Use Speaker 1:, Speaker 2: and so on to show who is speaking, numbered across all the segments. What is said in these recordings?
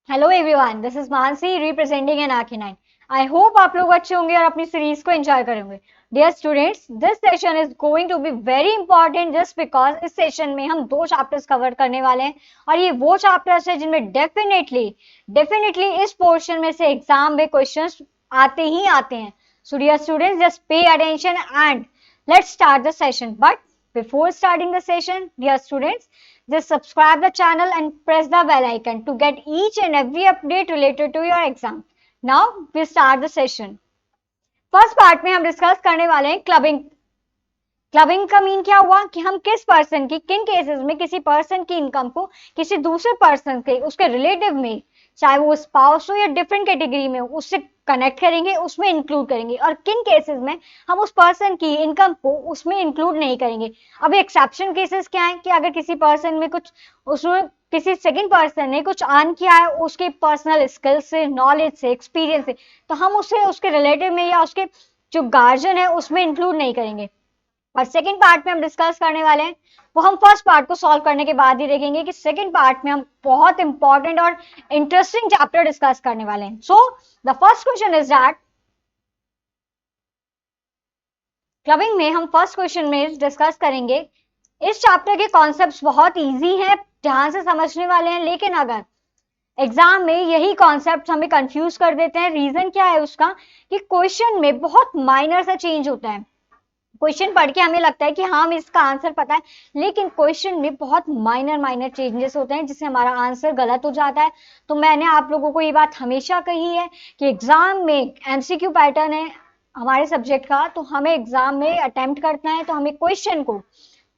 Speaker 1: Hello everyone, this is Mansi representing an Arcanine. I hope आप लोग अच्छे होंगे और अपनी सीरीज को एंजॉय करेंगे। Dear students, this session is going to be very important just because इस सेशन में हम दो चैप्टर्स कवर करने वाले हैं और ये वो चैप्टर्स है जिनमें डेफिनेटली इस पोर्शन में से एग्जाम में क्वेश्चंस आते ही आते हैं। So dear students, just pay attention and let's start the session. But before starting the session, dear students, just subscribe the channel and press the bell icon to get each and every update related to your exam. Now we start the session. First part में हम discuss करने वाले हैं clubbing. Clubbing का mean क्या हुआ कि हम किस पर्सन की किन केसेस में किसी पर्सन की इनकम को किसी दूसरे पर्सन के उसके रिलेटिव में, चाहे वो स्पाउस हो या डिफरेंट कैटेगरी में, उससे कनेक्ट करेंगे, उसमें इंक्लूड करेंगे, और किन केसेस में हम उस पर्सन की इनकम को उसमें इंक्लूड नहीं करेंगे। अब एक्सेप्शन केसेस क्या है कि अगर किसी पर्सन में कुछ उसमें किसी सेकंड पर्सन ने कुछ अर्न किया है उसके पर्सनल स्किल से, नॉलेज से, एक्सपीरियंस से, तो हम उसे उसके रिलेटिव में या उसके जो गार्जियन है उसमें इंक्लूड नहीं करेंगे। और सेकंड पार्ट में हम डिस्कस करने वाले हैं वो हम फर्स्ट पार्ट को सॉल्व करने के बाद ही देखेंगे कि सेकंड पार्ट में हम बहुत इंपॉर्टेंट और इंटरेस्टिंग चैप्टर डिस्कस करने वाले हैं। So the first question is that clubbing में हम फर्स्ट क्वेश्चन में डिस्कस करेंगे। इस चैप्टर के कॉन्सेप्ट्स बहुत इजी हैं, ध्यान से समझने वाले हैं, लेकिन अगर एग्जाम में यही कॉन्सेप्ट हमें कंफ्यूज कर देते हैं। रीजन क्या है उसका कि क्वेश्चन में बहुत माइनर सा चेंज होता है। क्वेश्चन पढ़ के हमें लगता है कि हाँ हमें इसका आंसर पता है, लेकिन क्वेश्चन में बहुत माइनर चेंजेस होते हैं जिससे हमारा आंसर गलत हो जाता है। तो मैंने आप लोगों को ये बात हमेशा कही है कि एग्जाम में एमसीक्यू पैटर्न है हमारे सब्जेक्ट का, तो हमें एग्जाम में अटेम्प्ट करना है तो हमें क्वेश्चन को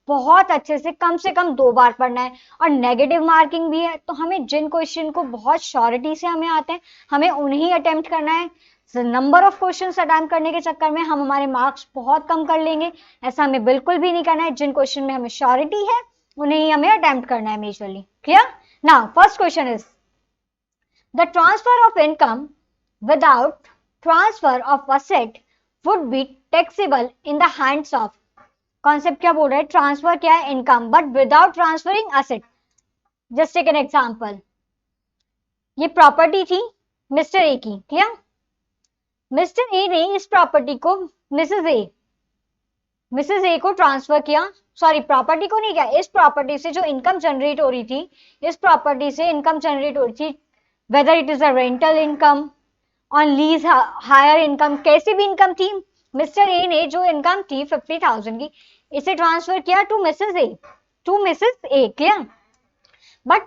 Speaker 1: बहुत अच्छे से कम 2 बार पढ़ना है। और नेगेटिव मार्किंग भी है, तो हमें जिन क्वेश्चन को बहुत श्योरिटी से हमें आते हैं हमें उन्हीं अटेम्प्ट करना है। नंबर ऑफ क्वेश्चन अटेम्प्ट करने के चक्कर में हम हमारे मार्क्स बहुत कम कर लेंगे, ऐसा हमें बिल्कुल भी नहीं करना है। जिन क्वेश्चन में हमें श्योरिटी है उन्हें ही हमें अटेम्प्ट करना है majorly. Clear? Now first question is the transfer of income without transfer of asset would be taxable in the hands of. Concept क्या बोल रहा है? ट्रांसफर क्या है? Income, but without transferring asset. Just take an example. ये property थी mister A की। Clear? Mister A ने इस प्रॉपर्टी को मिसेस ए को ट्रांसफर किया। सॉरी, प्रॉपर्टी को नहीं किया, इस प्रॉपर्टी से जो इनकम जनरेट हो रही थी, इस प्रॉपर्टी से इनकम जनरेट हो रही थी, whether it is a rental income, on lease hire income, कैसी भी इनकम थी, मिस्टर ए ने जो इनकम थी 50,000 की, इसे ट्रांसफर किया to Mrs A. Clear? But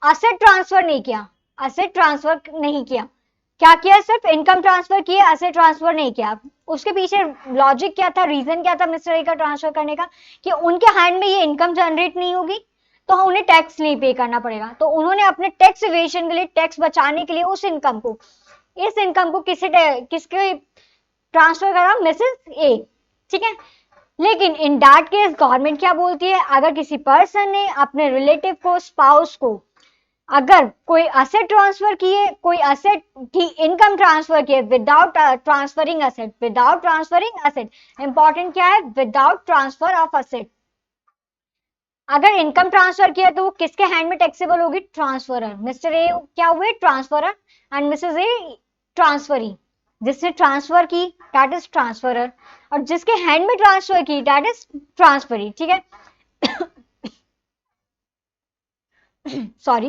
Speaker 1: asset transfer नहीं किया। असेट ट्रांसफर नहीं किया। क्या किया? सिर्फ इनकम ट्रांसफर किया, असेट ट्रांसफर नहीं किया। उसके पीछे लॉजिक क्या था, रीजन क्या था मिस्टर ए का ट्रांसफर करने का? कि उनके हैंड में ये इनकम जनरेट नहीं होगी तो उन्हें टैक्स नहीं पे करना पड़ेगा। तो उन्होंने अपने टैक्स इवेशन के लिए, टैक्स बचाने के लिए इस इनकम को किसके ट्रांसफर करा? Mrs A. ठीक है? लेकिन इन दैट केस गवर्नमेंट क्या बोलती है, अगर किसी पर्सन ने अपने रिलेटिव को, स्पाउस को, अगर कोई असेट ट्रांसफर किए, कोई असेट की इनकम ट्रांसफर किए विदाउट ट्रांसफरिंग असेट, इंपॉर्टेंट क्या है? Without transfer of asset. अगर इनकम ट्रांसफर किया तो वो किसके हैंड में टैक्सेबल होगी? ट्रांसफरर। मिस्टर ए क्या हुए? Transferor, and missus A transferee. जिसने ट्रांसफर की दैट इज ट्रांसफरर, और जिसके हैंड में ट्रांसफर की दैट इज ट्रांसफरी। ठीक है? सॉरी,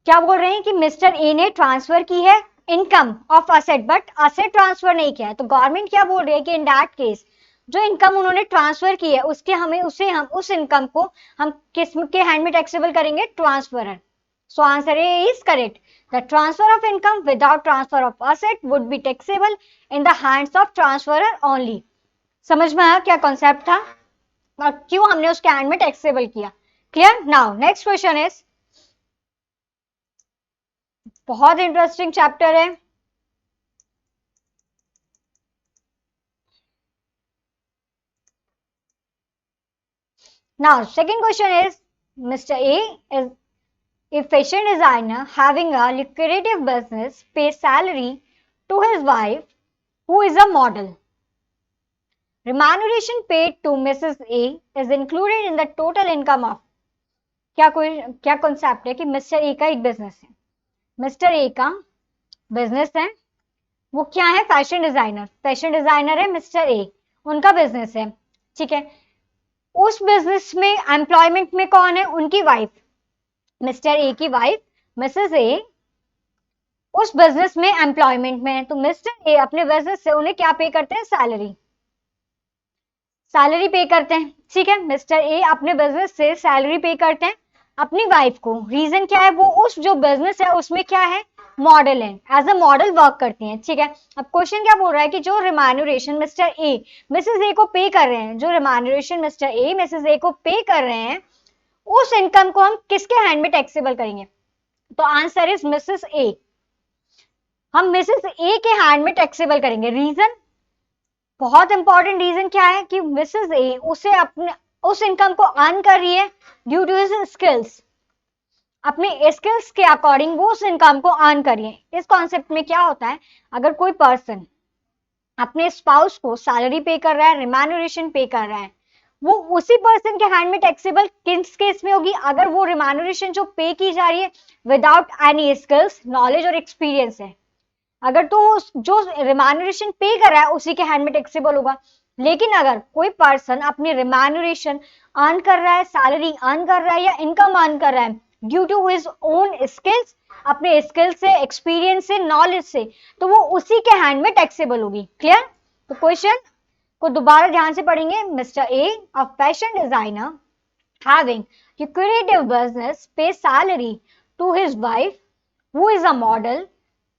Speaker 1: क्या बोल रहे हैं कि मिस्टर ए ने ट्रांसफर की है income of asset, but asset transfer नहीं किया है। तो गवर्नमेंट क्या बोल रही है कि इन दैट केस जो इनकम उन्होंने ट्रांसफर की है उसके हम उस इनकम को हम किस के हैंड में टैक्सेबल करेंगे? Transferor. So answer A is correct. The transfer of income without transfer of asset would be taxable in the hands of transferor only. समझ में आया क्या कॉन्सेप्ट था और क्यों हमने उसके हैंड में टैक्सेबल किया? Clear? Now next question is, बहुत इंटरेस्टिंग चैप्टर है। Now, second question is, Mr. A is a fashion designer having a lucrative business, pays salary to his wife, who is a model. Remuneration paid to Mrs. A is included in the total income of। क्या concept है कि mister A का एक business है, mister A का business है, वो क्या है, फैशन डिजाइनर, फैशन डिजाइनर है मिस्टर ए, उनका बिजनेस है, ठीक है। उस बिजनेस में एम्प्लॉयमेंट में कौन है, उनकी वाइफ, मिस्टर ए की वाइफ मिसेस ए उस बिजनेस में एम्प्लॉयमेंट में है, तो मिस्टर ए अपने बिजनेस से उन्हें क्या पे करते हैं, सैलरी, सैलरी पे करते हैं, ठीक है। मिस्टर ए अपने बिजनेस से सैलरी पे करते हैं अपनी वाइफ को, रीजन क्या है, वो उस जो बिजनेस है उसमें क्या है, मॉडल है, एज अ मॉडल वर्क करती हैं, ठीक है। अब क्वेश्चन क्या बोल रहा है कि जो remuneration mister A Mrs A को पे कर रहे हैं, जो remuneration mister A Mrs A को पे कर रहे हैं, उस इनकम को हम किसके हैंड में टैक्सेबल करेंगे, तो आंसर इज मिसेस ए, हम मिसेस ए के हैंड में टैक्सेबल करेंगे। रीजन, बहुत इंपॉर्टेंट रीजन क्या है कि मिसेस ए उसे अपने उस इनकम को अर्न कर रही है ड्यू टू हिज स्किल्स, अपने स्किल्स के अकॉर्डिंग वो उस इनकम को अर्न कर रही है। इस कॉन्सेप्ट में क्या होता है, अगर कोई पर्सन अपने स्पाउस को सैलरी पे कर रहा है, रिम्यूनरेशन पे कर रहा है, वो उसी पर्सन के हैंड में टैक्सेबल किस केस में होगी, अगर वो रिम्यूनरेशन जो पे की जा रही है विदाउट एनी स्किल्स, नॉलेज और एक्सपीरियंस है, अगर तो जो रिम्यूनरेशन पे कर रहा है उसी के हैंड में टैक्सेबल होगा। लेकिन अगर कोई पर्सन अपनी रिम्यूनरेशन अर्न कर रहा है, सैलरी अर्न कर रहा है या इनकम अर्न कर रहा है due to his own skills, अपने स्किल से, एक्सपीरियंस से, नॉलेज से, तो वो उसी के हैंड में टैक्सेबल होगी। क्लियर, तो क्वेश्चन को दोबारा ध्यान से पढ़ेंगे। Mister A, a fashion designer having lucrative business, pay salary to his wife who is a model.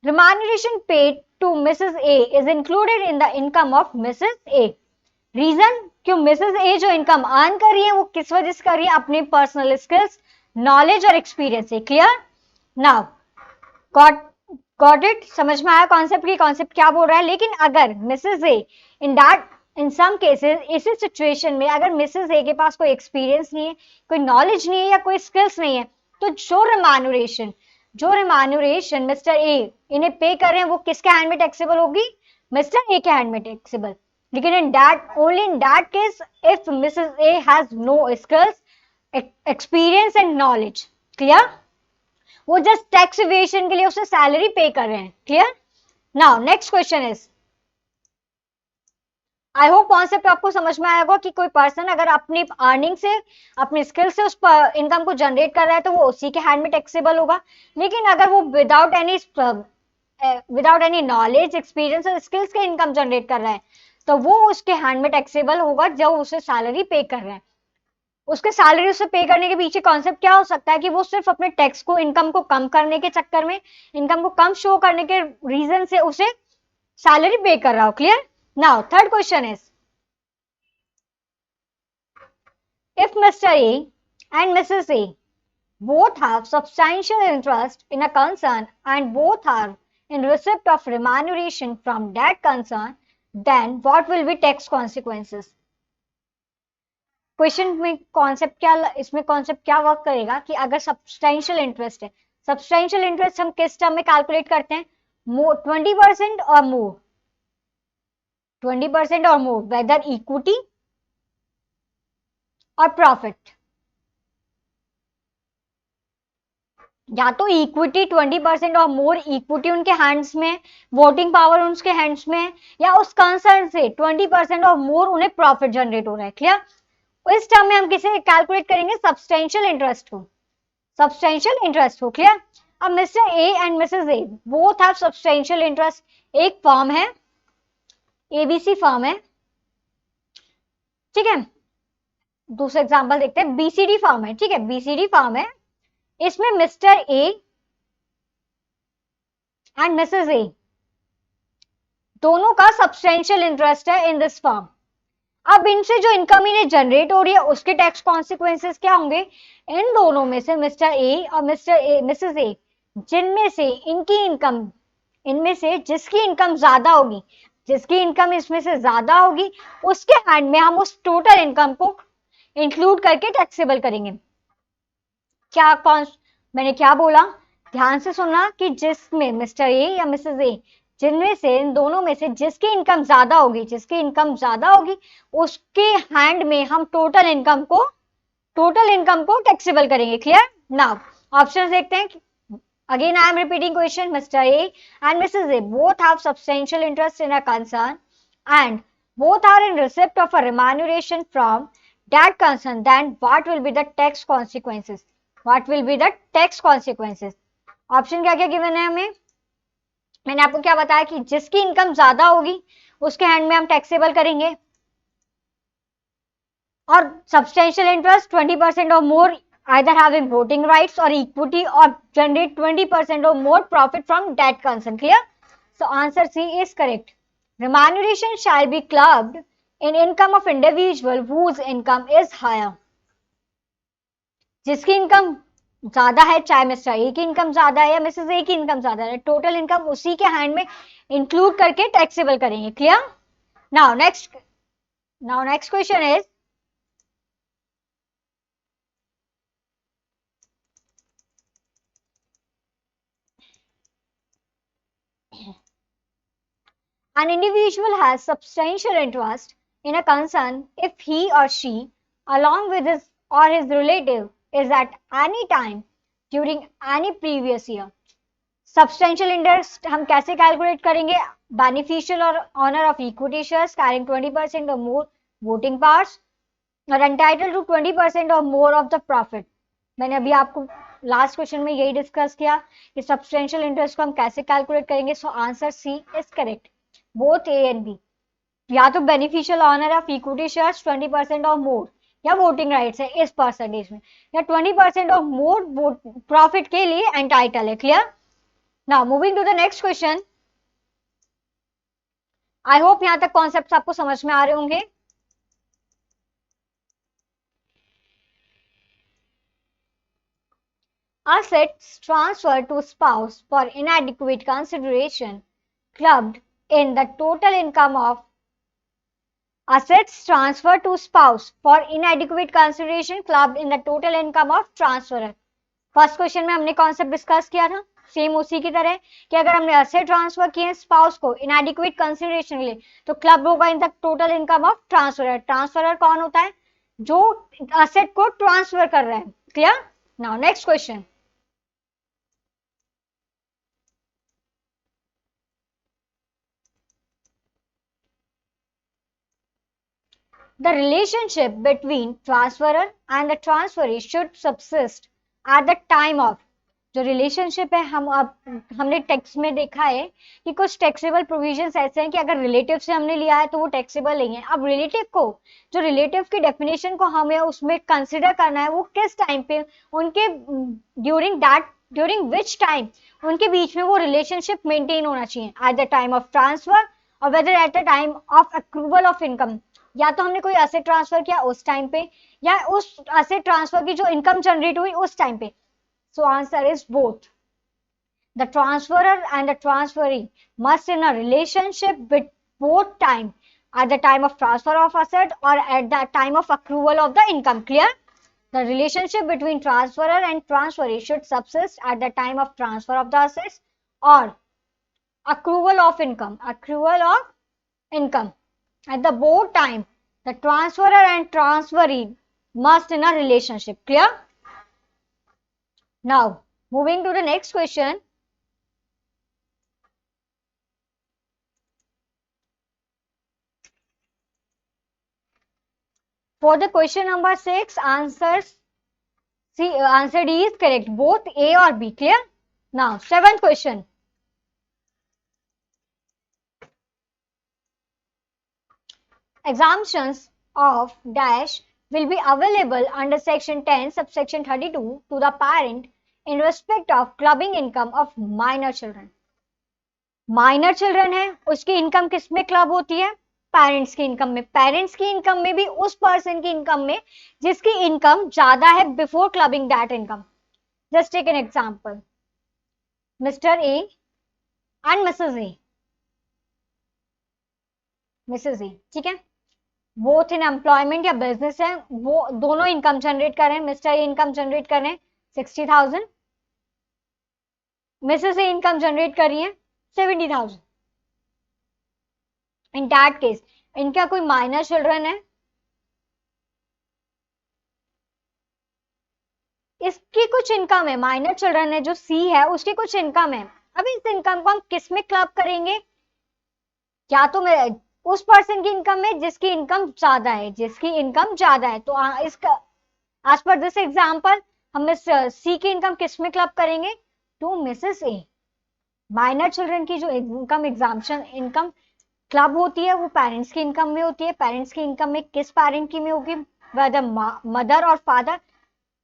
Speaker 1: Remuneration paid to Mrs. A is included in the income of Mrs. A. Reason, क्यों Mrs A जो income earn कर रही है वो किस वजह से कर रही है, अपने पर्सनल स्किल्स, नॉलेज और एक्सपीरियंस से। Clear, now got got it, समझ में आया कॉन्सेप्ट की, कॉन्सेप्ट क्या बोल रहा है। लेकिन अगर Mrs A in that in some cases, इसी सिचुएशन में अगर मिसेस ए के पास कोई एक्सपीरियंस नहीं है, कोई नॉलेज नहीं है या कोई स्किल्स नहीं है, तो जो रिम्यूनरेशन मिस्टर ए इन्हें पे कर रहे हैं वो किसके हैंड में टैक्सेबल होगी, मिस्टर ए के हैंड में टैक्सेबल। लेकिन in that, only in that case if Mrs A has no skills, experience and knowledge. Clear, वो जस्ट टैक्स इवेशन के लिए उसे सैलरी पे कर रहे हैं। Clear, now next question is, I hope concept आपको समझ में आएगा कि कोई पर्सन अगर अपनी अर्निंग से, अपनी स्किल से उस इनकम को जनरेट कर रहा है तो वो उसी के हैंड में टैक्सेबल होगा। लेकिन अगर वो विदाउट एनी नॉलेज, एक्सपीरियंस और स्किल्स के इनकम जनरेट कर रहा है तो वो उसके हैंड में टैक्सेबल होगा जब उसे सैलरी पे कर रहा है। उसके सैलरी उसे पे करने के पीछे कॉन्सेप्ट क्या हो सकता है कि वो सिर्फ अपने टैक्स को, इनकम को कम करने के चक्कर में, इनकम को कम शो करने के रीजन से उसे सैलरी पे कर रहा हो। Clear, now third question is, if Mr. A and Mrs. A both have substantial interest in a concern and both are in receipt of remuneration from that concern, then what will be tax consequences? Question में concept क्या, इसमें concept क्या work करेगा कि अगर substantial interest है, substantial interest हम किस टर्म में कैलकुलेट करते हैं, 20% or more, 20% or more, weather equity और प्रॉफिट, या तो इक्विटी 20% और मोर, इक्विटी उनके हैंड्स में, वोटिंग पावर उनके हैंड्स में, या उस कंसर्न से 20% और मोर उन्हें प्रॉफिट जनरेट हो रहा है। क्लियर, इस टर्म में हम किसे कैलकुलेट करेंगे, सब्सटेंशियल इंटरेस्ट को, सब्सटेंशियल इंटरेस्ट को। क्लियर, अब mister A and missus A both have substantial interest, एक फर्म है, एबीसी फर्म है, ठीक है। दूसरा एग्जांपल देखते हैं, बीसीडी फर्म है, ठीक है, बीसीडी फर्म है, इसमें मिस्टर ए एंड मिसेस ए दोनों का सब्सटेंशियल इंटरेस्ट है इन दिस फर्म। अब इनसे जो इनकम इन्हें जनरेट हो रही है उसके टैक्स कॉन्सिक्वेंसेस क्या होंगे, इन दोनों में से मिस्टर ए और मिसेस ए, जिनमें से इनकी इनकम, इनमें से जिसकी इनकम ज्यादा होगी, जिसकी इनकम इसमें से ज्यादा होगी उसके हैंड में हम उस टोटल इनकम को इंक्लूड करके टैक्सेबल करेंगे। क्या मैंने क्या बोला, ध्यान से सुनना कि जिसमें मिस्टर ए या मिसेस ए, जिनमें से, इन दोनों में से जिसकी इनकम ज्यादा होगी, जिसकी इनकम ज्यादा होगी उसके हैंड में हम टोटल इनकम को टैक्सेबल करेंगे। क्लियर, नाउ ऑप्शन देखते हैं, Again, I am repeating question. Mr. A and Mrs. A both have substantial interest in a concern and both are in receipt of a remuneration from that concern. Then what will be the tax consequences? What will be the tax consequences? Option क्या क्या given है हमें? मैंने आपको क्या बताया कि जिसकी इनकम ज्यादा होगी उसके हैंड में हम टैक्सेबल करेंगे और substantial interest 20% or more either having voting rights or equity or generate 20% or more profit from that concern. Clear? So answer C is correct. Remuneration shall be clubbed in income of individual whose income is higher. जिसकी income ज्यादा है, चाहे mister A की income ज्यादा है या Mrs A की income ज्यादा है, टोटल इनकम उसी के हैंड में इंक्लूड करके टैक्सेबल करेंगे. Clear? Now next question is an individual has substantial interest in a concern if he or she, along with his or his relative, is at any time during any previous year. Substantial interest हम कैसे calculate करेंगे? Beneficial or owner of equity shares carrying 20% or more voting powers or entitle to 20% or more of the profit. मैंने अभी आपको last question में यही discuss किया कि सब्सटेंशियल इंटरेस्ट को हम कैसे कैलकुलेट करेंगे. So answer C is correct. Both A and B, या तो beneficial owner of equity shares 20% or मोर या वोटिंग राइट्स है इस परसेंटेज में, या 20% और मोर प्रॉफिट के लिए एंटाइटल है. Clear? Now moving to the next question. I hope यहां तक कॉन्सेप्ट आपको समझ में आ रहे होंगे. Assets transferred to spouse for inadequate consideration clubbed in the total income of assets transferred to spouse for inadequate consideration clubbed in the total income of transferor. First question में हमने concept discuss किया था, same उसी की तरह कि अगर हमने असेट ट्रांसफर किए स्पाउस को इनएडिक्वेट कंसिडरेशन के लिए तो क्लब होगा in the total income of transferor. Transferor कौन होता है? जो असेट को ट्रांसफर कर रहा है. Clear? Now next question. The relationship between transferor and the transferee should subsist at the time of. जो रिलेशनशिप है हमने टैक्स में देखा है कि कुछ टैक्सेबल प्रोविजंस ऐसे हैं कि अगर रिलेटिव से हमने लिया है तो वो टैक्सेबल नहीं है. अब रिलेटिव को, जो रिलेटिव की डेफिनेशन को हमें उसमें कंसिडर करना है वो किस टाइम पे उनके ड्यूरिंग विच टाइम उनके बीच में वो रिलेशनशिप मेंटेन होना चाहिए. At the time of transfer और whether at the time of accrual of income. या तो हमने कोई एसेट ट्रांसफर किया उस टाइम पे या उस एसेट ट्रांसफर की जो इनकम जनरेट हुई उस टाइम पे. So answer is both. The transferor and the transferee must in a relationship with both time at the time of transfer of asset or at the time of accrual of the income. Clear? The relationship between transferor and transferee should subsist at the time of transfer of the assets or accrual of income. Accrual of income. At the both time, the transferor and transferee must in a relationship. Clear? Now, moving to the next question. For the question number 6, answer D is correct. Both A or B. Clear? Now, 7th question. Exemptions of dash will be available under section 10 subsection 32 to the parent in respect of clubbing income of minor children. Minor children है उसकी income किस में club होती है? Parents की income में. Parents की income में भी उस पर्सन की इनकम में जिसकी इनकम ज्यादा है before clubbing that income. Just take an example. Mister A and missus A, ठीक है, बोथ इन एम्प्लॉयमेंट या बिजनेस है, वो दोनों इनकम जनरेट कर रहे हैं. मिस्टर ए इनकम जनरेट कर रहे हैं 60,000, मिसेस ए इनकम जनरेट कर रही है 70,000. इन दैट केस इनका कोई माइनर चिल्ड्रन है? इसकी कुछ इनकम है, माइनर चिल्ड्रन है जो सी है उसकी कुछ इनकम है। अब इस इनकम को हम किस में क्लब करेंगे? क्या तो मैं उस पर्सन की इनकम में जिसकी इनकम ज्यादा है, जिसकी इनकम ज्यादा है। तो इसका एज पर दिस एग्जांपल हम इस सी की इनकम किस में क्लब करेंगे? To Mrs A. Minor children की जो इनकम एग्जाम्पशन इनकम क्लब होती है वो पेरेंट्स की इनकम में होती है। पेरेंट्स की इनकम में किस पेरेंट की में होगी? वेदर मदर और father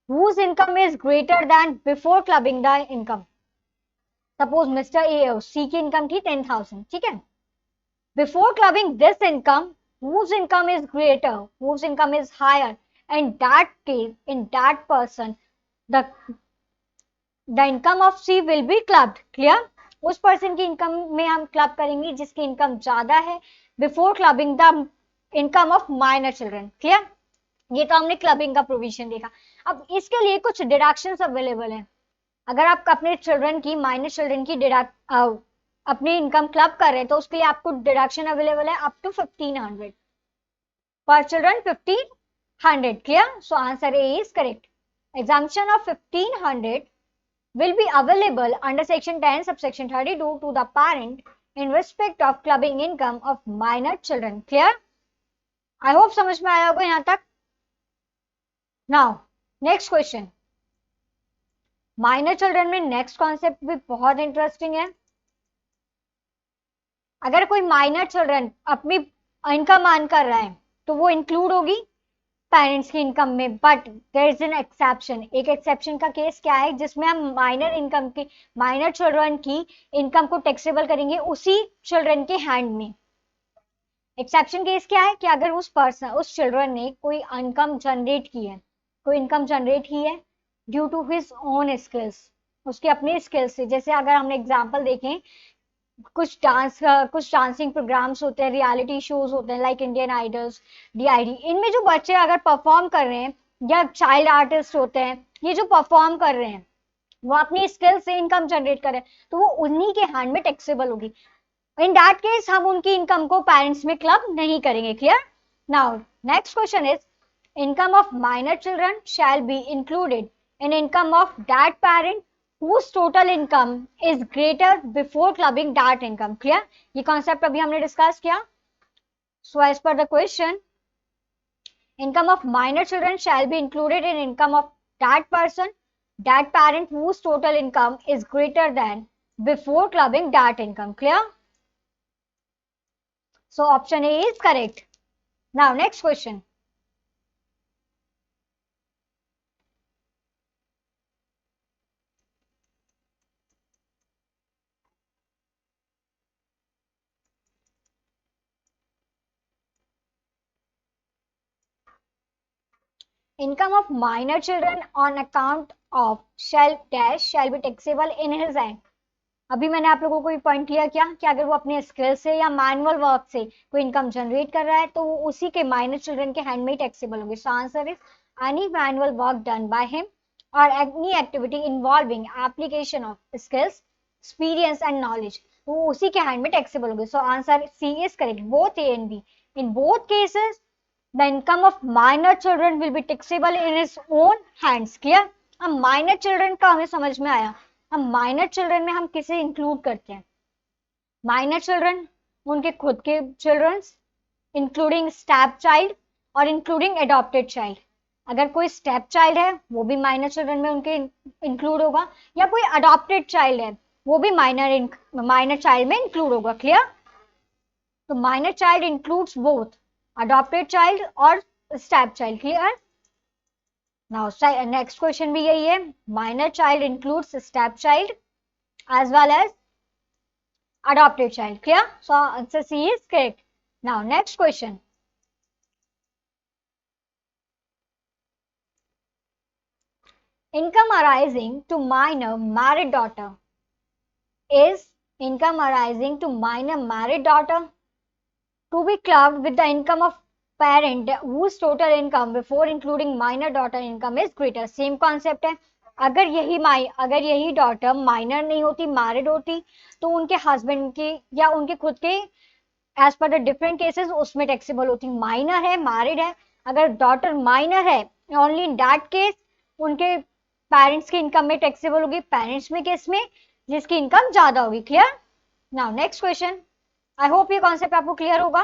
Speaker 1: whose income is greater than before clubbing the income। Suppose mister A C की इनकम थी 10,000, ठीक है। Before clubbing this income whose income is greater, whose income is higher, and that case in that person the income of C will be clubbed। Clear? उस person की income में हम club करेंगे जिसकी इनकम ज्यादा है before clubbing the income of minor children. Clear? ये तो हमने क्लबिंग का प्रोविजन देखा। अब इसके लिए कुछ डिडक्शंस अवेलेबल है। अगर आप अपने चिल्ड्रन की माइनर चिल्ड्रन की अपनी इनकम क्लब कर रहे हैं तो उसके लिए आपको डिडक्शन अवेलेबल है अप टू 1500 पर children 1500। Clear? So answer A is correct. Exemption of 1500 will be available under section 10 subsection 32 to the parent in respect of clubbing income of minor children। clear? I hope समझ में आया होगा यहां तक। now next question, minor children में next concept भी बहुत interesting है। अगर कोई माइनर चिल्ड्रन अपनी इनकम अर्न कर रहा है तो वो इंक्लूड होगी पेरेंट्स की इनकम में, but there is an exception. एक एक्सेप्शन का केस क्या है जिसमें हम माइनर इनकम की माइनर चिल्ड्रन की इनकम को टैक्सेबल करेंगे उसी चिल्ड्रन के हैंड में। एक्सेप्शन केस क्या है कि अगर उस चिल्ड्रन ने कोई इनकम जनरेट की है, कोई इनकम जनरेट की है due to his own skills, उसके अपने स्किल्स से। जैसे अगर हमने एग्जांपल देखें, कुछ डांसिंग प्रोग्राम्स होते हैं, रियलिटी शोज होते हैं लाइक इंडियन आइडल्स, डीआईडी, इनमें जो बच्चे अगर परफॉर्म कर रहे हैं या चाइल्ड आर्टिस्ट होते हैं, ये जो परफॉर्म कर रहे हैं वो अपनी स्किल से इनकम जनरेट कर रहे हैं तो वो उन्हीं के हैंड में टैक्सेबल होगी। इन दैट केस हम उनकी इनकम को पेरेंट्स में क्लब नहीं करेंगे। Clear? Now next question is income of minor children shall be included in income of that parent whose total income is greater before clubbing that income। clear? ये concept अभी हमने discuss किया। so as per the question, income of minor children shall be included in income of that person, that parent whose total income is greater than before clubbing that income। clear? so option A is correct। now next question, income of minor children on account of shall dash shall be taxable in his hand। अभी मैंने आप लोगों को ये point किया क्या कि अगर वो अपने स्किल से या मैनुअल वर्क से कोई इनकम जनरेट कर रहा है तो वो उसी के माइनर चिल्ड्रन के हैंड में टैक्सेबल होगी। So answer is any manual work done by him और any activity involving application of skills, experience and knowledge, वो उसी के हैंड में टैक्सेबल होगी। So answer C is correct, both A and B. In both cases the income of minor children will be taxable in its own hands। clear? अब minor children का हमें समझ में आया। अब minor children में हम किसे इंक्लूड करते हैं? minor children उनके खुद के चिल्ड्रन, इंक्लूडिंग स्टेप चाइल्ड और इंक्लूडिंग एडॉप्टेड चाइल्ड। अगर कोई स्टेप चाइल्ड है वो भी माइनर चिल्ड्रन में उनके इंक्लूड होगा, या कोई अडॉप्टेड चाइल्ड है वो भी माइनर चाइल्ड में इंक्लूड होगा। क्लियर? तो minor child includes both adopted child और step child। clear? now next question भी यही है, minor child includes step child as well as adopted child। clear? so answer C is correct। now next question, income arising to minor married daughter is income arising to minor married daughter to be clubbed with the income of parent whose total income before including minor daughter income is greater। Same concept है। अगर यही daughter minor नहीं होती, married होती, तो उनके husband की या उनके खुद के एज पर द डिफरेंट केसेस उसमें टैक्सेबल होती। माइनर है, मैरिड है, अगर डॉटर माइनर है ओनली इन दैट केस उनके पेरेंट्स की इनकम में टैक्सेबल होगी, पेरेंट्स में किस में, जिसकी इनकम ज्यादा होगी। Clear? Now next question, I hope ये कॉन्सेप्ट आपको क्लियर होगा।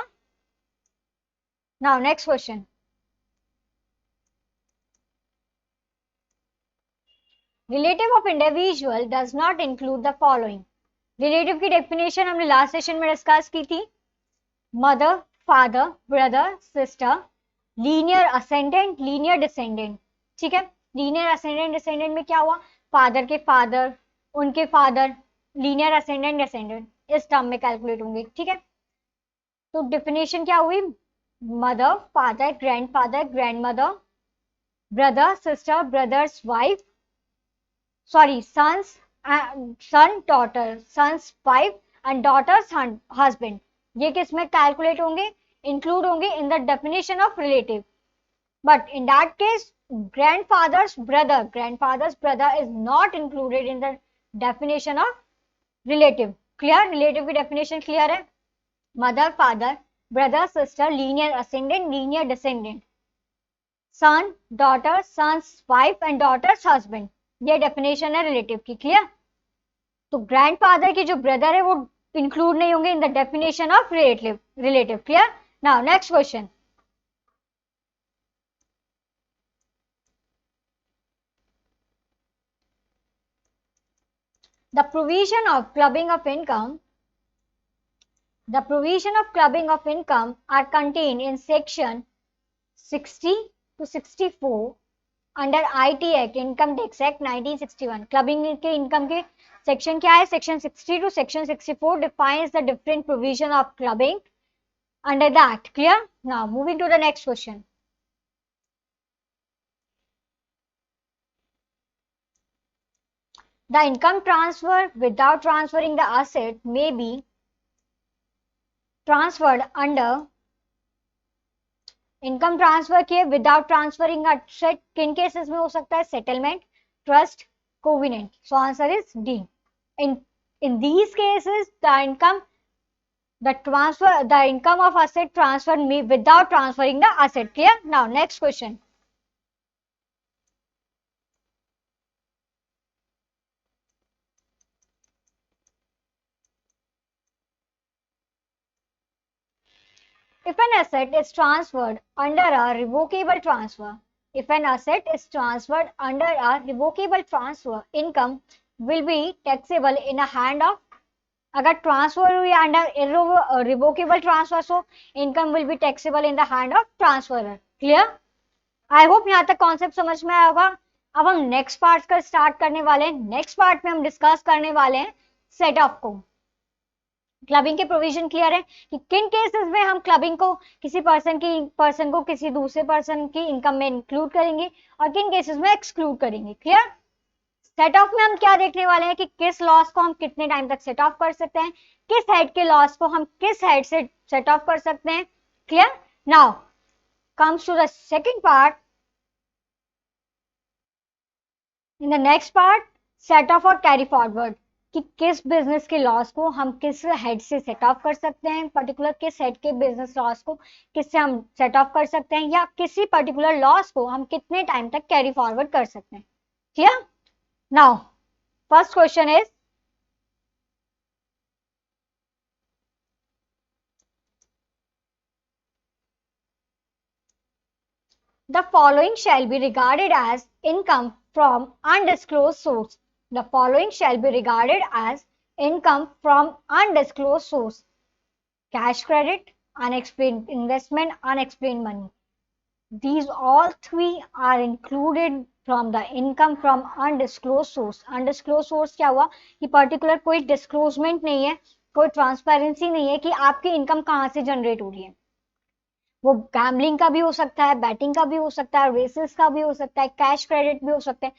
Speaker 1: Now next question, relative of individual does not include the following. Relative की डेफिनेशन हमने लास्ट सेशन में डिस्कस की थी, mother, father, brother, sister, linear ascendant, linear descendant. ठीक है, लीनियर असेंडेंट डिसेंडेंट में क्या हुआ, फादर के फादर, उनके फादर, लीनियर असेंडेंट डिसेंडेंट इस टर्म में कैलकुलेट होंगे। ठीक है, तो डेफिनेशन क्या हुई, mother, father, grandfather, grandmother, brother, sister, brother's wife, sorry son's, son daughter, son's wife and daughter's husband, ये किस में कैलकुलेट होंगे, इंक्लूड होंगे in the definition of relative. But in that case grandfather's brother is not included in the definition of relative. Clear? Relative की definition clear है, mother, father, brother, sister, linear ascendant, linear descendant, son, daughter, son's wife and daughter's husband, ये definition है relative की। clear? तो grandfather की जो brother है वो include नहीं होंगे in the definition of relative. clear? Now next question, the provision of clubbing of income are contained in section 60 to 64 under IT Act, Income Tax Act 1961. Clubbing के income के section क्या है, section 60 to section 64 defines the different provision of clubbing under the act. Clear? Now moving to the next question. The income transfer without transferring the asset may be transferred under income transfer किए without transferring asset, किन cases में हो सकता है, settlement, trust, covenant. So answer is D. In these cases the income of asset transfer me without transferring the asset. Clear? Now next question, if an asset is transferred under a revocable transfer, income will be taxable in a hand of, अगर transfer हुई under revocable transfer, so income will be taxable in the hand of transferor. Clear? I hope यहाँ तक concept समझ में आया होगा। अब हम नेक्स्ट पार्ट का स्टार्ट करने वाले हैं। नेक्स्ट पार्ट में हम डिस्कस करने वाले हैं सेट ऑफ को। क्लबिंग के प्रोविजन क्लियर है कि किन केसेस में हम क्लबिंग को किसी पर्सन को किसी दूसरे पर्सन की इनकम में इंक्लूड करेंगे और किन केसेस में एक्सक्लूड करेंगे। क्लियर? सेट ऑफ में हम क्या देखने वाले हैं कि किस लॉस को हम कितने टाइम तक सेट ऑफ कर सकते हैं, किस हेड के लॉस को हम किस हेड से सेट ऑफ कर सकते हैं। Clear? Now comes to the second part. In the next part, set off और कैरी फॉरवर्ड, कि किस बिजनेस के लॉस को हम किस हेड से सेट ऑफ कर सकते हैं, पर्टिकुलर किस हेड के बिजनेस लॉस को किससे हम सेट ऑफ कर सकते हैं, या किसी पर्टिकुलर लॉस को हम कितने टाइम तक कैरी फॉरवर्ड कर सकते हैं। Clear? Now, first question is, the following shall be regarded as income from undisclosed source. The following shall be regarded as income from undisclosed source. Cash credit, unexplained investment, unexplained money. These all three are included from the income from undisclosed source. Undisclosed source क्या हुआ कि particular कोई डिस्क्लोजमेंट नहीं है, कोई transparency नहीं है कि आपकी इनकम कहाँ से जनरेट हो रही है। वो गैम्बलिंग का भी हो सकता है, बैटिंग का भी हो सकता है, रेसेस का भी हो सकता है, कैश क्रेडिट भी हो सकता है।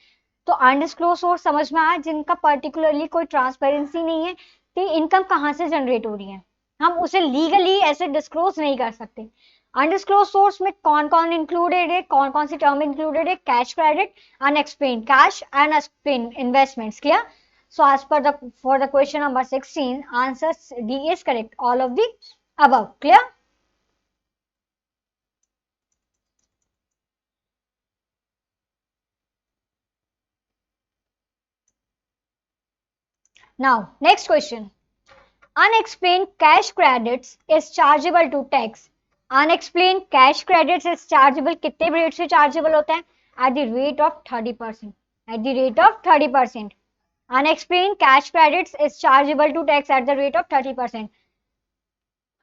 Speaker 1: तो अनडिस्क्लोज सोर्स समझ में आया जिनका पर्टिकुलरली कोई ट्रांसपेरेंसी नहीं है कि इनकम कहाँ से जनरेट हो रही है, हम उसे लीगली ऐसे डिस्क्लोज नहीं कर सकते। अनडिस्क्लोज सोर्स में कौन कौन इंक्लूडेड है, कौन कौन सी टर्म इंक्लूडेड है, cash credit, unexplained cash, unexplained investments. Clear? So as per for the question number 16, answer D is correct, all of the above. Clear? Now next question, unexplained cash credits is chargeable to tax. Unexplained cash credits is chargeable कितने rate से chargeable होते हैं? At the rate of 30%. At the rate of 30%. Unexplained cash credits is chargeable to tax at the rate of 30%.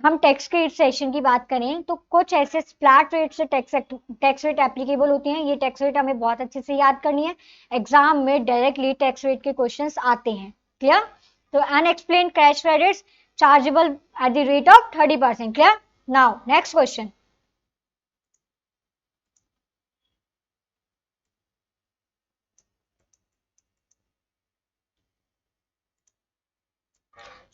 Speaker 1: हम tax के session की बात करें तो कुछ ऐसे फ्लैट रेट से टैक्स रेट एप्लीकेबल होती हैं. ये टैक्स रेट हमें बहुत अच्छे से याद करनी है. एग्जाम में डायरेक्टली टैक्स रेट के क्वेश्चंस आते हैं. क्लियर? तो unexplained cash credits chargeable at the rate of 30%. Clear? Now next question,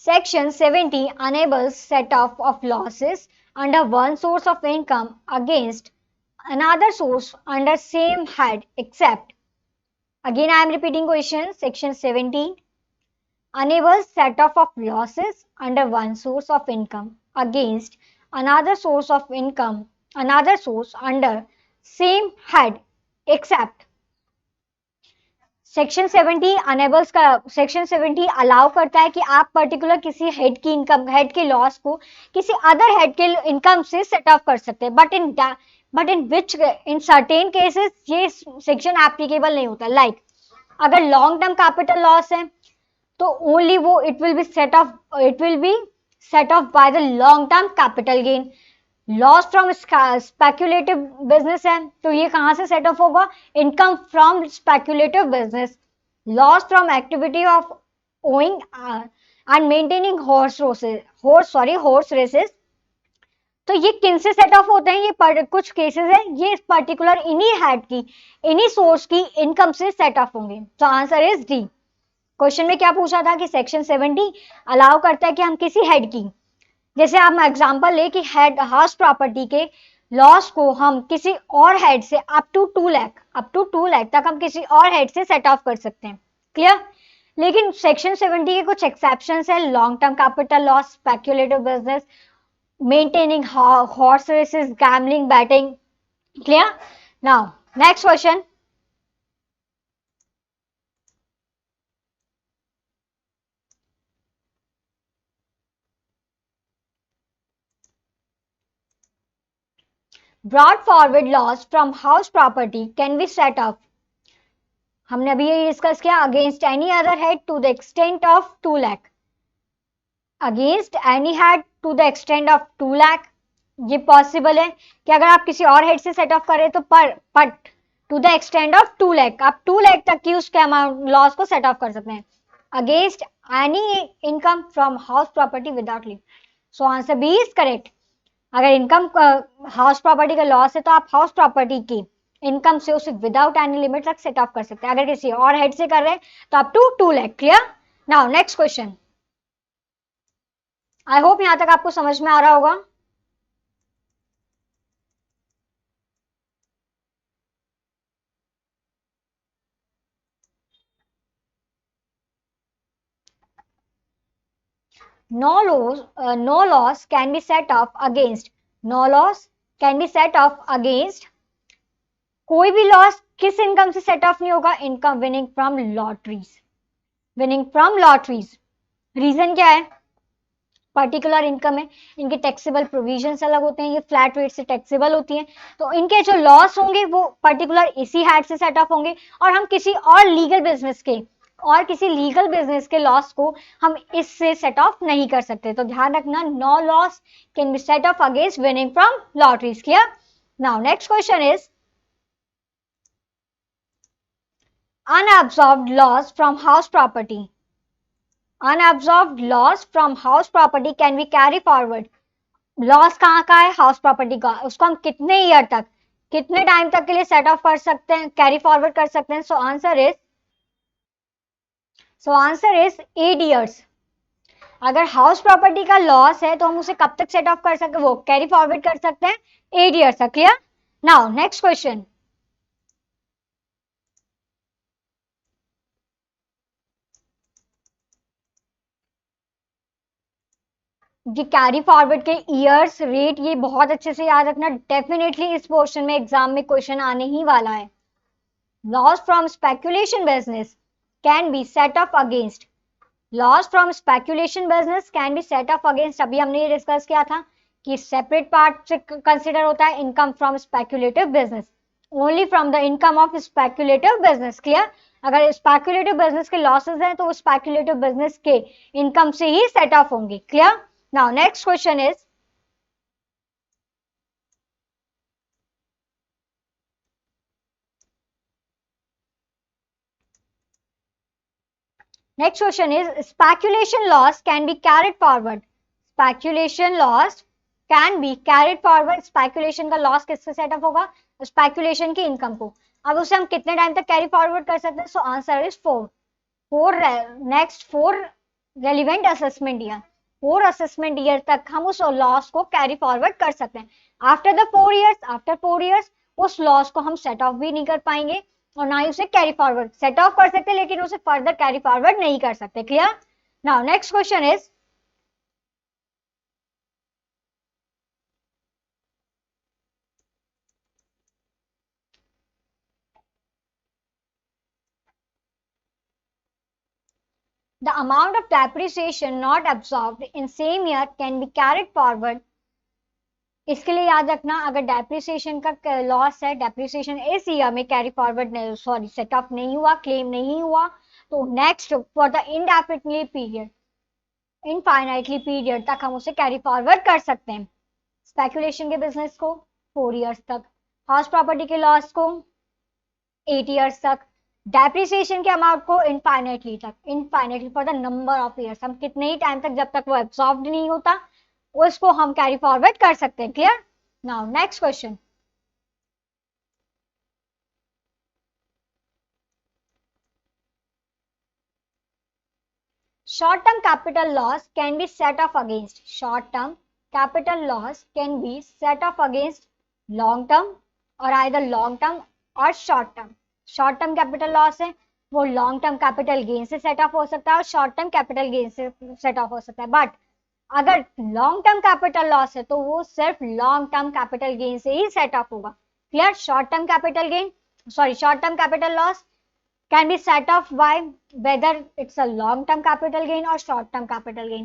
Speaker 1: Section 70 enables set-off of losses under one source of income against another source under same head except, again I am repeating question, Section 17 enables set-off of losses under one source of income against another source of income, another source under same head except section 70 enables का, section 70 allow करता है कि आप particular किसी head की income, head के loss को किसी अदर हेड के इनकम से सेट ऑफ कर सकते हैं. But in which, in certain cases ये सेक्शन एप्लीकेबल नहीं होता. लाइक अगर लॉन्ग टर्म कैपिटल लॉस है तो ओनली वो it will be set off by the long term capital gain. Loss from speculative business है तो ये कहां से सेट ऑफ होगा? Income from speculative business. Loss from activity of owing and maintaining horse races. तो ये किन से सेट ऑफ होते हैं? ये कुछ केसेस है, ये पर्टिकुलर इन्हीं हेड की, इन्हीं सोर्स की इनकम से सेट ऑफ होंगे. तो आंसर इज डी. क्वेश्चन में क्या पूछा था कि सेक्शन 70 अलाउ करता है कि हम किसी हेड की, जैसे आप एग्जांपल ले कि हेड हाउस प्रॉपर्टी के लॉस को हम किसी और हेड से अप टू 2 लाख तक हम किसी और हेड से सेट ऑफ कर सकते हैं. क्लियर? लेकिन सेक्शन 70 के कुछ एक्सेप्शंस है. Long term capital loss, speculative business, maintaining horse races, gambling, betting. Clear? Now next question, brought forward loss from house property can be set off. हमने अभी ये डिस्कस किया. Against any other head to the extent of 2 lakh. Against any head to the extent of 2 lakh. ये possible है कि अगर आप किसी और हेड से सेट ऑफ करें तो पर to the extent of 2 lakh, आप 2 लाख तक की उसके अमाउंट लॉस को सेट ऑफ कर सकते हैं. Against any income from house property without limit. So answer B is correct. अगर इनकम हाउस प्रॉपर्टी का लॉस है तो आप हाउस प्रॉपर्टी की इनकम से उसे विदाउट एनी लिमिट तक सेट ऑफ कर सकते हैं. अगर किसी और हेड से कर रहे हैं तो up to 2 lakh. Clear? Now next question. I hope यहां तक आपको समझ में आ रहा होगा. No loss can be set off against. No loss can be set off against. कोई भी लॉस किस इनकम से सेट ऑफ नहीं होगा? Income winning from lotteries. Winning from lotteries. Reason क्या है? पर्टिकुलर इनकम है, इनके टैक्सेबल प्रोविजंस अलग होते हैं, ये फ्लैट रेट से टैक्सेबल होती हैं. तो इनके जो लॉस होंगे वो पर्टिकुलर इसी हेड से सेट ऑफ होंगे और हम किसी और लीगल बिजनेस के लॉस को हम इससे सेट ऑफ नहीं कर सकते. तो ध्यान रखना, no loss can be set off against winning from lotteries. Clear? Now next question is unabsorbed loss from house property. Unabsorbed loss from house property can be carry forward. Loss कहाँ का है? House property का. उसको हम कितने year तक, कितने time तक के लिए सेट ऑफ कर सकते हैं, कैरी फॉरवर्ड कर सकते हैं? सो आंसर इज 8 ईयर्स. अगर हाउस प्रॉपर्टी का लॉस है तो हम उसे कब तक सेट ऑफ कर सकते हैं, वो कैरी फॉरवर्ड कर सकते हैं 8 ईयर्स तक. क्लियर? नाउ नेक्स्ट क्वेश्चन, ये कैरी फॉरवर्ड के ईयर्स, रेट, ये बहुत अच्छे से याद रखना. डेफिनेटली इस पोर्शन में एग्जाम में क्वेश्चन आने ही वाला है. Loss from speculation business can be set off against. Loss from speculation business can be set off against, अभी हमने ये डिस्कस किया था कि सेपरेट पार्ट से कंसिडर होता है income from speculative business, only from the income of speculative business. Clear? अगर स्पेकुलेटिव बिजनेस के लॉसेस हैं तो वो स्पेकुलेटिव बिजनेस के इनकम से ही सेट ऑफ होंगे। Clear? Now next question is, next question is speculation loss can be carried forward, speculation loss can be carried forward, speculation का loss किससे सेटअप होगा? स्पेकुलेशन की इनकम को। अब उसे हम कितने टाइम तक कैरी फॉरवर्ड कर सकते हैं? सो answer is 4 next 4 relevant assessment year, 4 assessment year तक हम उस लॉस को कैरी फॉरवर्ड कर सकते हैं। After the 4 years, after 4 years उस लॉस को हम सेट ऑफ भी नहीं कर पाएंगे और ना ही उसे कैरी फॉरवर्ड, सेट ऑफ कर सकते हैं लेकिन उसे फर्दर कैरी फॉरवर्ड नहीं कर सकते। Clear? Now next question is, the amount of depreciation not absorbed in same year can be carried forward। इसके लिए याद रखना, अगर डेप्रिसिएशन का लॉस है, डेप्रिसिएशन इस ईयर में कैरी फॉरवर्ड नहीं, सॉरी सेट ऑफ नहीं हुआ, क्लेम नहीं हुआ, तो next for the indefinitely period, infinitely period तक हम उसे कैरी फॉरवर्ड कर सकते हैं। स्पेकुलेशन के बिजनेस को 4 इयर्स तक, हाउस प्रॉपर्टी के लॉस को 8 इयर्स तक, डेप्रिसिएशन के अमाउंट को इनफाइनाइटली तक, infinitely for the number of years, हम कितने ही टाइम तक, जब तक वो एब्सॉर्ब नहीं होता उसको हम कैरी फॉरवर्ड कर सकते हैं। Clear? Now next question, short term capital loss can be set off against, short term capital loss can be set off against long term or either long term or short term। short term capital loss है वो long term capital gain से set off हो सकता है और short term capital gain से set off हो सकता है, बट अगर लॉन्ग टर्म कैपिटल लॉस है तो वो सिर्फ लॉन्ग टर्म कैपिटल गेन से ही सेट ऑफ होगा। Clear? Short term capital gain, sorry short term capital loss can be set off by whether it's a long term capital gain or short term capital gain,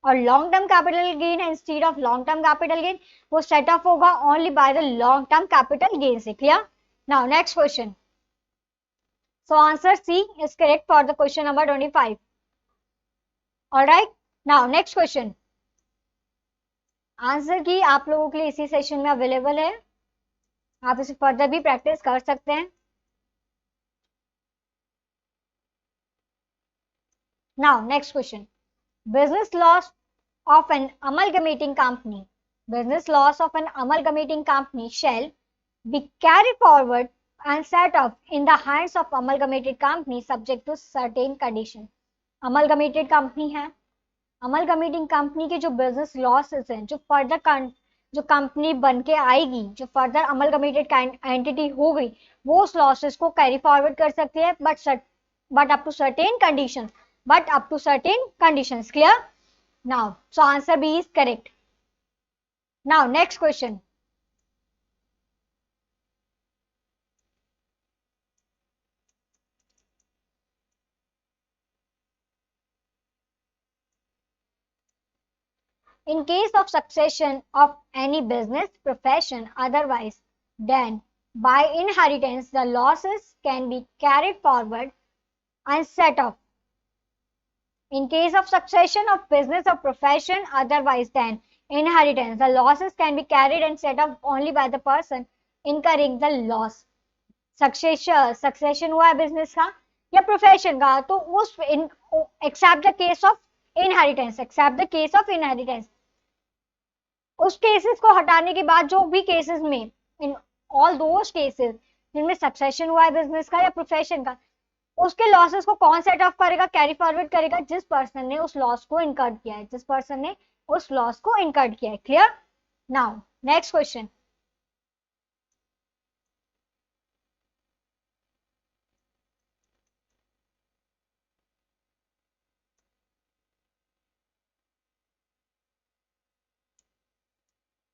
Speaker 1: और long term capital gain instead of long term capital gain वो set off होगा only by the long term capital gain से। clear? now next question, so answer C is correct for the question number 25। all right, now next question, answer की आप लोगों के लिए इसी session में अवेलेबल है, आप इसे फर्दर भी प्रैक्टिस कर सकते हैं। Now, next question. Business loss of an amalgamating company. Business loss of an amalgamating company shall be carried forward and set off in the hands of amalgamated company subject to certain condition। amalgamated company है, amalgamating company के जो business losses हैं, जो further जो company बन के आएगी, जो फर्दर अमलगमेटेड एंटिटी हो गई, वो उस लॉसेस को कैरी फॉरवर्ड कर सकती है but up to certain condition, but up to certain conditions। clear? now so answer B is correct। now next question, in case of succession of any business profession otherwise than by inheritance the losses can be carried forward and set off। in case of succession of business or profession otherwise than inheritance the losses can be carried and set off only by the person incurring the loss। Succession हुआ है business का या profession का, तो उस except the case of inheritance, except the case of inheritance, उस cases को हटाने के बाद जो भी केसेस में, इन ऑल दोज केसेस जिनमें सक्सेशन हुआ है बिजनेस का या प्रोफेशन का, उसके लॉसेस को कौन सेट ऑफ करेगा, कैरी फॉरवर्ड करेगा? जिस पर्सन ने उस लॉस को इनकर्ड किया है, जिस पर्सन ने उस लॉस को इनकर्ड किया है। Clear? Now next question,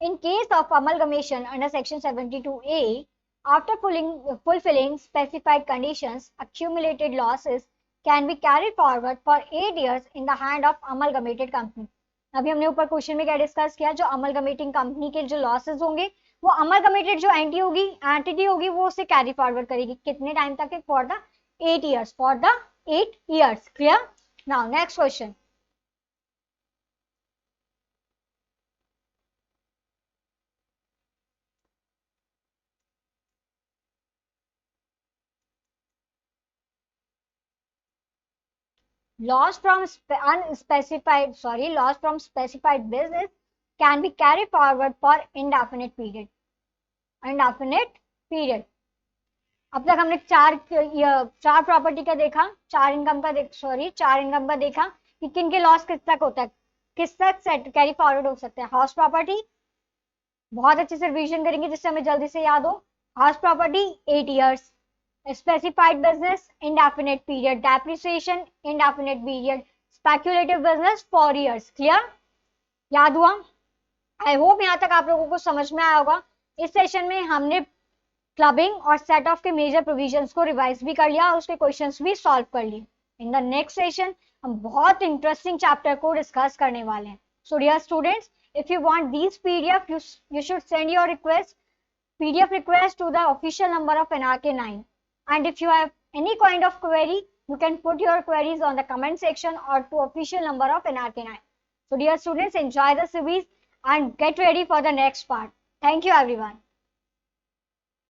Speaker 1: in case of amalgamation under section 72A after fulfilling specified conditions accumulated losses can be carried forward for 8 years in the hand of amalgamated company. अभी हमने ऊपर question में क्या discuss किया, जो amalgamating company के जो losses होंगे वो अमलगमेटेड जो एंटिटी होगी वो उसे कैरी फॉरवर्ड करेगी कितने टाइम तक, for the 8 years, for the 8 years. Clear? Now next question. Loss from loss from specified business can be carried forward for indefinite period. Indefinite period. अब तक हमने चार प्रॉपर्टी का देखा, चार इनकम का देखा कि किन के लॉस किस तक होता है, किस तक सेट कैरी फॉरवर्ड हो सकते हैं. हाउस प्रॉपर्टी बहुत अच्छे से रिवीजन करेंगे जिससे हमें जल्दी से याद हो. House property 8 years, specified business indefinite period, depreciation indefinite period, speculative business 4 years. Clear? याद हुआ? आई होप यहाँ तक आप लोगों को समझ में आया होगा. इस सेशन में हमने क्लबिंग और सेट ऑफ के मेजर प्रोविजंस को रिवाइज भी कर लिया और उसके क्वेश्चंस भी सॉल्व कर लिए. इन द नेक्स्ट सेशन हम बहुत इंटरेस्टिंग चैप्टर को डिस्कस करने वाले हैं. So dear students, if you want these PDF, you should send your PDF request to the official number of NRK9. And if you have any kind of query, you can put your queries on the comment section or to official number of NRK9. So dear students, enjoy the series and get ready for the next part. Thank you everyone.